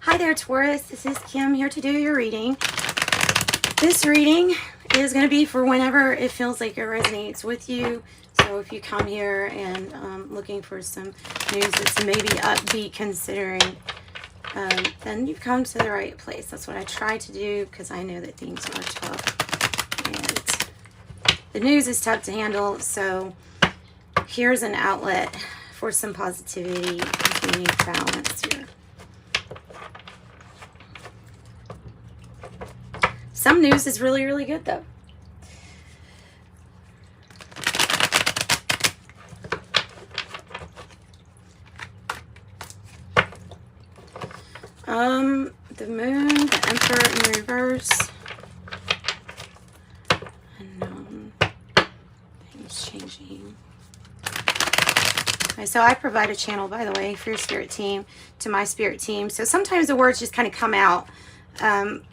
Hi there, Taurus. This is Kim here to do your reading. This reading is going to be for whenever it feels like it resonates with you. So if you come here and looking for some news that's maybe upbeat considering, then you've come to the right place. That's what I try to do because I know that things are tough. And the news is tough to handle. So here's an outlet for some positivity. We need balance here. Some news is really, really good, though. The moon, the emperor in reverse. Unknown. Things changing. Okay, so I provide a channel, by the way, for your spirit team, to my spirit team. So sometimes the words just kind of come out. I'm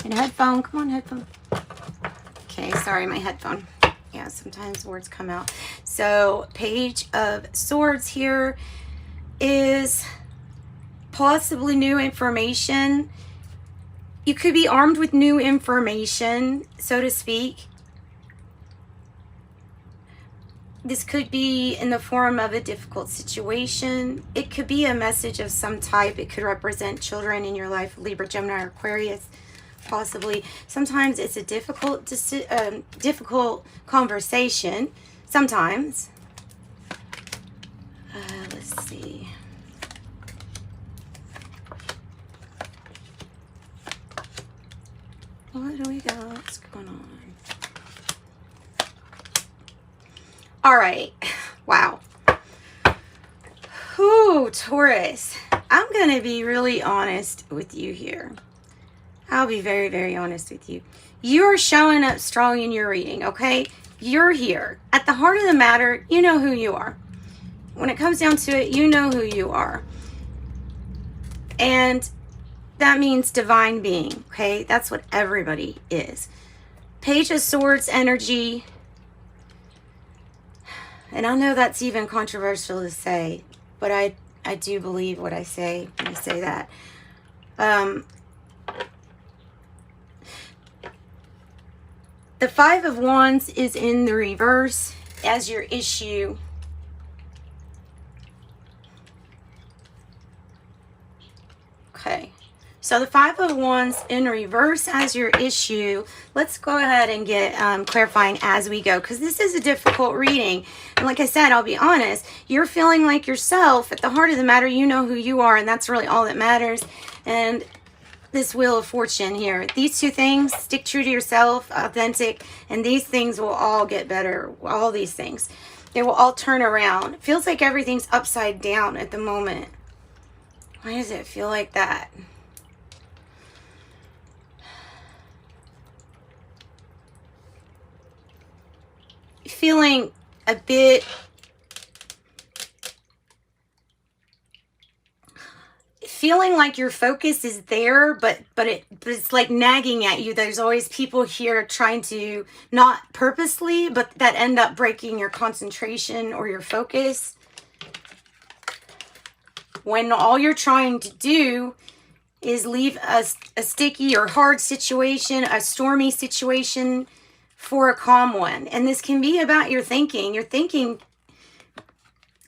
in a headphone. Come on, headphone. Okay, sorry, my headphone. Yeah, sometimes words come out. So, Page of Swords here is possibly new information. You could be armed with new information, so to speak. This could be in the form of a difficult situation. It could be a message of some type. It could represent children in your life, Libra, Gemini, or Aquarius, possibly. Sometimes it's a difficult conversation. Sometimes. Let's see. What do we got? What's going on? All right. Wow. Whew, Taurus. I'm going to be really honest with you here. I'll be very, very honest with you. You're showing up strong in your reading, okay? You're here. At the heart of the matter, you know who you are. When it comes down to it, you know who you are. And that means divine being, okay? That's what everybody is. Page of Swords energy. And I know that's even controversial to say, but I do believe what I say when I say that. The Five of Wands is in the reverse as your issue. Okay. So the Five of Wands in reverse as your issue. Let's go ahead and get clarifying as we go, because this is a difficult reading. And like I said, I'll be honest, you're feeling like yourself. At the heart of the matter, you know who you are, and that's really all that matters. And this Wheel of Fortune here, these two things, stick true to yourself, authentic, and these things will all get better. All these things, they will all turn around. It feels like everything's upside down at the moment. Why does it feel like that? Feeling a bit like your focus is there, but it's like nagging at you. There's always people here trying to, not purposely, but that end up breaking your concentration or your focus, when all you're trying to do is leave a sticky or hard situation, a stormy situation, for a calm one. And this can be about your thinking. Your thinking,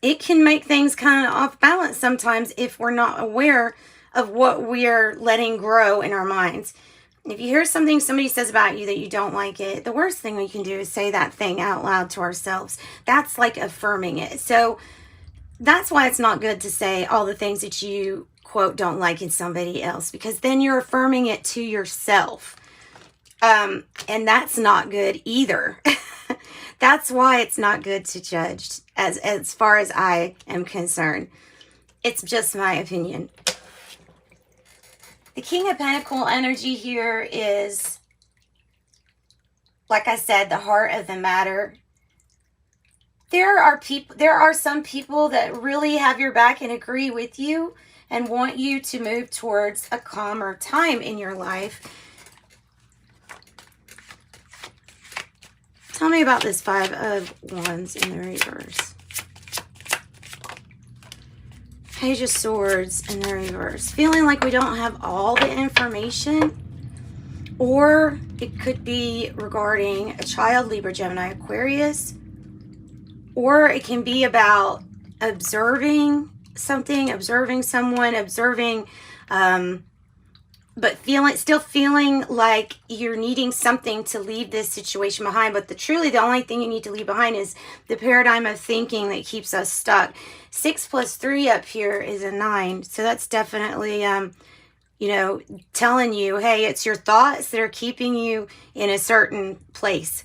it can make things kind of off balance sometimes if we're not aware of what we're letting grow in our minds. If you hear something somebody says about you that you don't like it, the worst thing we can do is say that thing out loud to ourselves. That's like affirming it. So that's why it's not good to say all the things that you, quote, don't like in somebody else, because then you're affirming it to yourself. And that's not good either. That's why it's not good to judge, as far as I am concerned. It's just my opinion. The King of Pentacles energy here is, like I said, the heart of the matter. There are some people that really have your back and agree with you and want you to move towards a calmer time in your life. Tell me about this Five of Wands in the reverse. Page of Swords in the reverse. Feeling like we don't have all the information. Or it could be regarding a child, Libra, Gemini, Aquarius. Or it can be about observing something, observing someone, observing, but still feeling like you're needing something to leave this situation behind. But truly the only thing you need to leave behind is the paradigm of thinking that keeps us stuck. 6 plus 3 up here is a 9. So that's definitely, you know, telling you, hey, it's your thoughts that are keeping you in a certain place.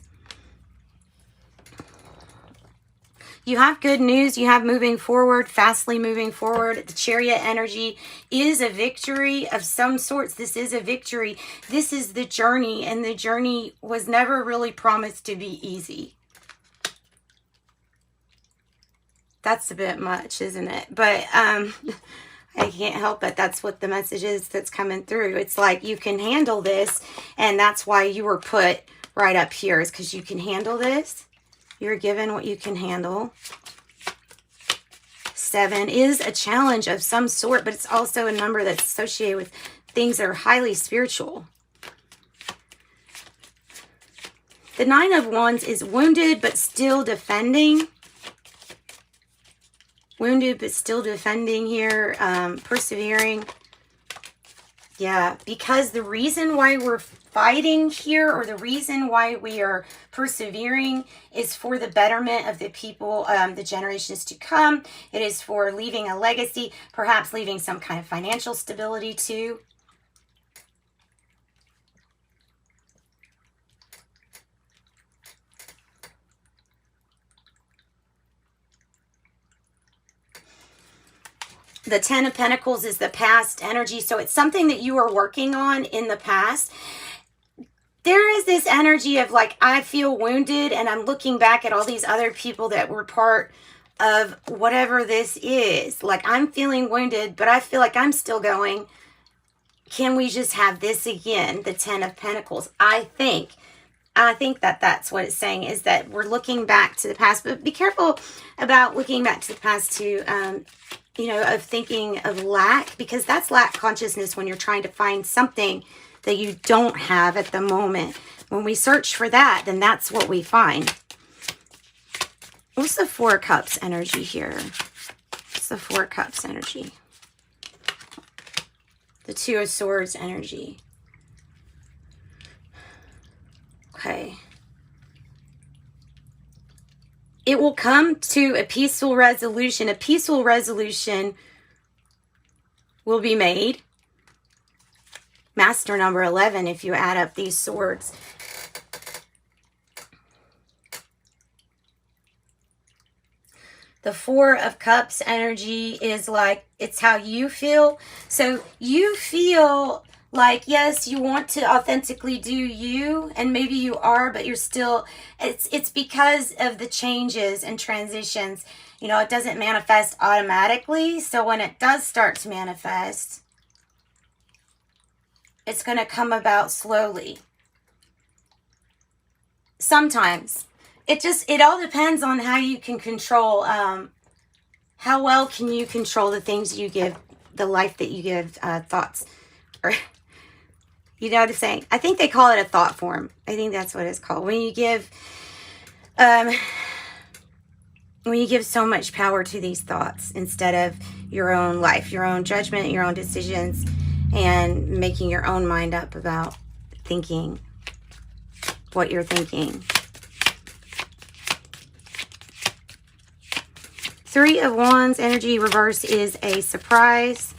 You have good news. You have moving forward, fastly moving forward. The Chariot energy is a victory of some sorts. This is a victory. This is the journey, and the journey was never really promised to be easy. That's a bit much, isn't it? But I can't help it. That's what the message is that's coming through. It's like you can handle this, and that's why you were put right up here, is because you can handle this. You're given what you can handle. 7 is a challenge of some sort, but it's also a number that's associated with things that are highly spiritual. The 9 of Wands is wounded, but still defending. Wounded, but still defending here. Persevering. Yeah, because the reason why we're fighting here, or the reason why we are persevering, is for the betterment of the people, the generations to come. It is for leaving a legacy, perhaps leaving some kind of financial stability too. The 10 of Pentacles is the past energy. So it's something that you are working on in the past. There is this energy of like, I feel wounded, and I'm looking back at all these other people that were part of whatever this is. Like, I'm feeling wounded, but I feel like I'm still going. Can we just have this again? The 10 of Pentacles. I think that that's what it's saying, is that we're looking back to the past. But be careful about looking back to the past too. You know, of thinking of lack, because that's lack consciousness when you're trying to find something that you don't have at the moment. When we search for that, then that's what we find. What's the 4 of Cups energy here? What's the 4 of Cups energy? The 2 of Swords energy. Okay. It will come to a peaceful resolution. A peaceful resolution will be made. Master number 11, if you add up these swords. The 4 of Cups energy is like, it's how you feel. So you feel like, yes, you want to authentically do you, and maybe you are, but you're still, it's because of the changes and transitions. You know, it doesn't manifest automatically. So when it does start to manifest, it's going to come about slowly. Sometimes. It all depends on how you can control, how well can you control the things you give, the life that you give, thoughts. Or, you know what I'm saying? I think they call it a thought form. I think that's what it's called. When you give so much power to these thoughts instead of your own life, your own judgment, your own decisions, and making your own mind up about thinking what you're thinking. 3 of Wands energy reverse is a surprise.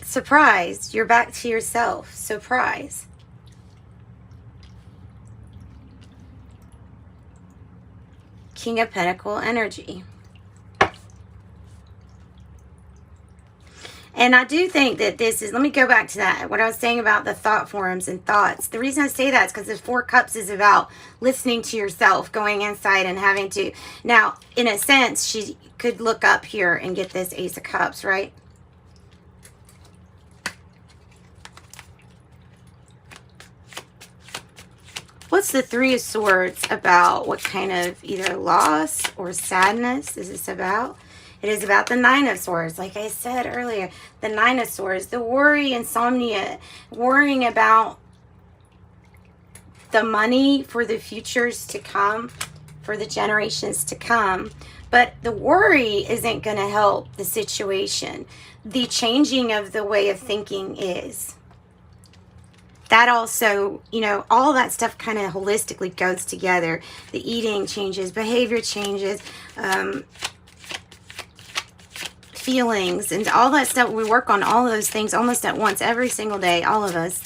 Surprise. You're back to yourself. Surprise. King of Pentacle energy. And I do think that this is, let me go back to that, what I was saying about the thought forms and thoughts. The reason I say that is because the 4 Cups is about listening to yourself, going inside and having to. Now, in a sense, she could look up here and get this Ace of Cups, right? What's the Three of Swords about? What kind of either loss or sadness is this about? It is about the Nine of Swords. Like I said earlier, the Nine of Swords, the worry, insomnia, worrying about the money for the futures to come, for the generations to come. But the worry isn't going to help the situation. The changing of the way of thinking is. That also, you know, all that stuff kind of holistically goes together. The eating changes, behavior changes, feelings, and all that stuff. We work on all those things almost at once every single day, all of us.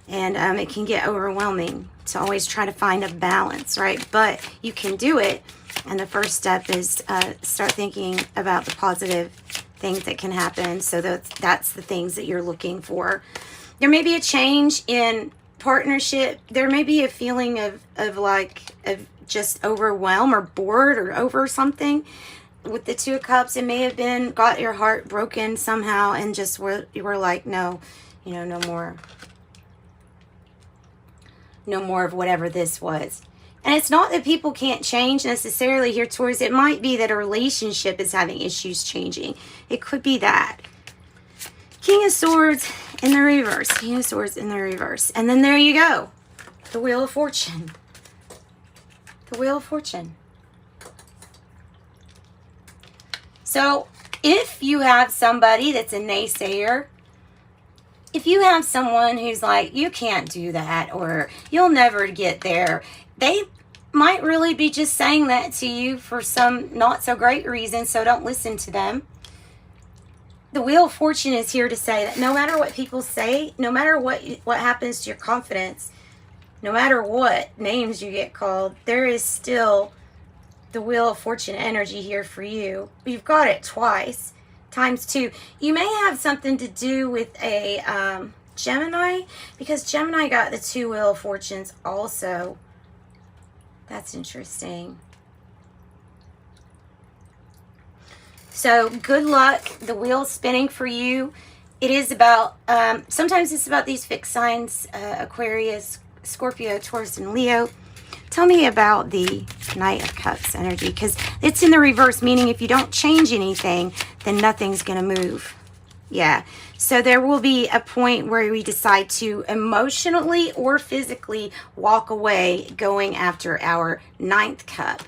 And it can get overwhelming to always try to find a balance, right? But you can do it. And the first step is start thinking about the positive things that can happen. So that's the things that you're looking for. There may be a change in partnership. There may be a feeling of just overwhelm or bored or over something. With the Two of Cups, it may have been got your heart broken somehow and just you were like, no, you know, no more of whatever this was. And it's not that people can't change necessarily here, Taurus. It might be that a relationship is having issues changing. It could be that. King of Swords in the reverse. King of Swords in the reverse. And then there you go. The Wheel of Fortune. The Wheel of Fortune. So if you have somebody that's a naysayer, if you have someone who's like, you can't do that, or you'll never get there, they might really be just saying that to you for some not so great reason, so don't listen to them. The Wheel of Fortune is here to say that no matter what people say, no matter what happens to your confidence, no matter what names you get called, there is still the Wheel of Fortune energy here for you. You've got it twice, times two. You may have something to do with a Gemini, because Gemini got the two Wheel of Fortunes also. That's interesting. So good luck. The wheel's spinning for you. It is about, sometimes it's about these fixed signs, Aquarius, Scorpio, Taurus, and Leo. Tell me about the Knight of Cups energy, because it's in the reverse, meaning if you don't change anything, then nothing's going to move. Yeah. So there will be a point where we decide to emotionally or physically walk away going after our ninth cup.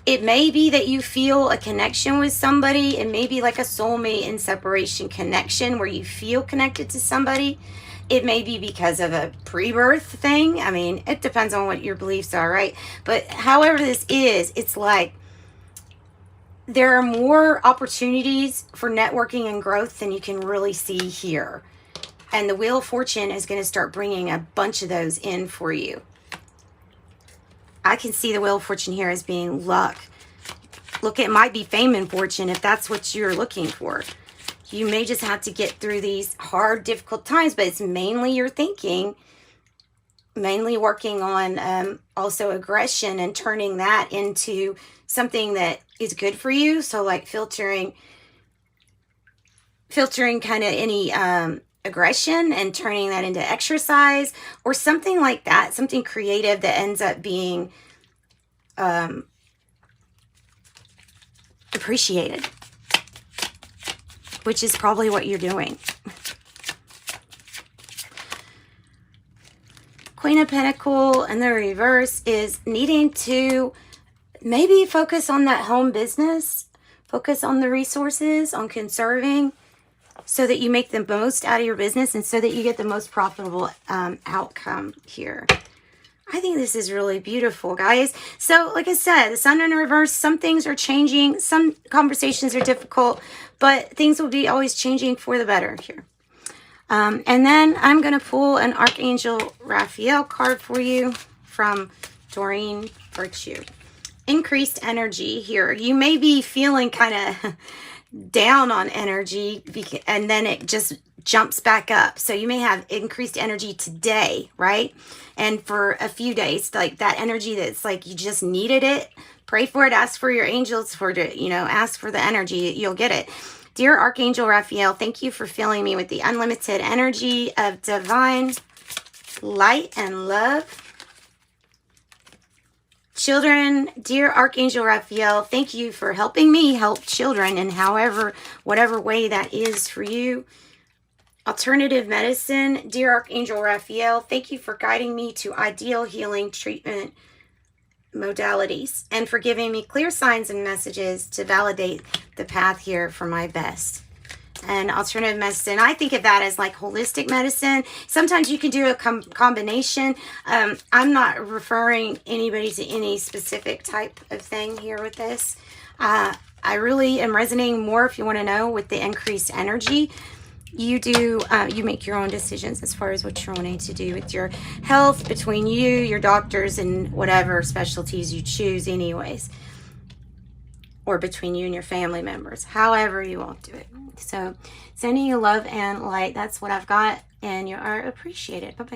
It may be that you feel a connection with somebody. It may be like a soulmate and separation connection where you feel connected to somebody. It may be because of a pre-birth thing. I mean, it depends on what your beliefs are, right? But however this is, it's like there are more opportunities for networking and growth than you can really see here. And the Wheel of Fortune is going to start bringing a bunch of those in for you. I can see the Wheel of Fortune here as being luck. Look, it might be fame and fortune if that's what you're looking for. You may just have to get through these hard, difficult times, but it's mainly your thinking, mainly working on also aggression and turning that into something that is good for you. So like filtering kind of any aggression and turning that into exercise or something like that, something creative that ends up being appreciated, which is probably what you're doing. Queen of Pentacles in the reverse is needing to maybe focus on that home business, focus on the resources, on conserving, so that you make the most out of your business and so that you get the most profitable outcome here. I think this is really beautiful, guys. So, like I said, the sun in reverse, some things are changing. Some conversations are difficult, but things will be always changing for the better here. And then I'm going to pull an Archangel Raphael card for you from Doreen Virtue. Increased energy here. You may be feeling kind of down on energy and then it just jumps back up. So you may have increased energy today, right? And for a few days, like that energy that's like you just needed it. Pray for it. Ask for your angels for it. You know, ask for the energy. You'll get it. Dear Archangel Raphael, thank you for filling me with the unlimited energy of divine light and love. Children, dear Archangel Raphael, thank you for helping me help children in whatever way that is for you. Alternative medicine, dear Archangel Raphael, thank you for guiding me to ideal healing treatment modalities and for giving me clear signs and messages to validate the path here for my best. And alternative medicine, I think of that as like holistic medicine. Sometimes you can do a combination. I'm not referring anybody to any specific type of thing here with this. I really am resonating more, if you want to know, with the increased energy. You make your own decisions as far as what you're wanting to do with your health, between you, your doctors, and whatever specialties you choose anyways. Or between you and your family members, however you want to do it. So sending you love and light. That's what I've got, and you are appreciated. Bye-bye.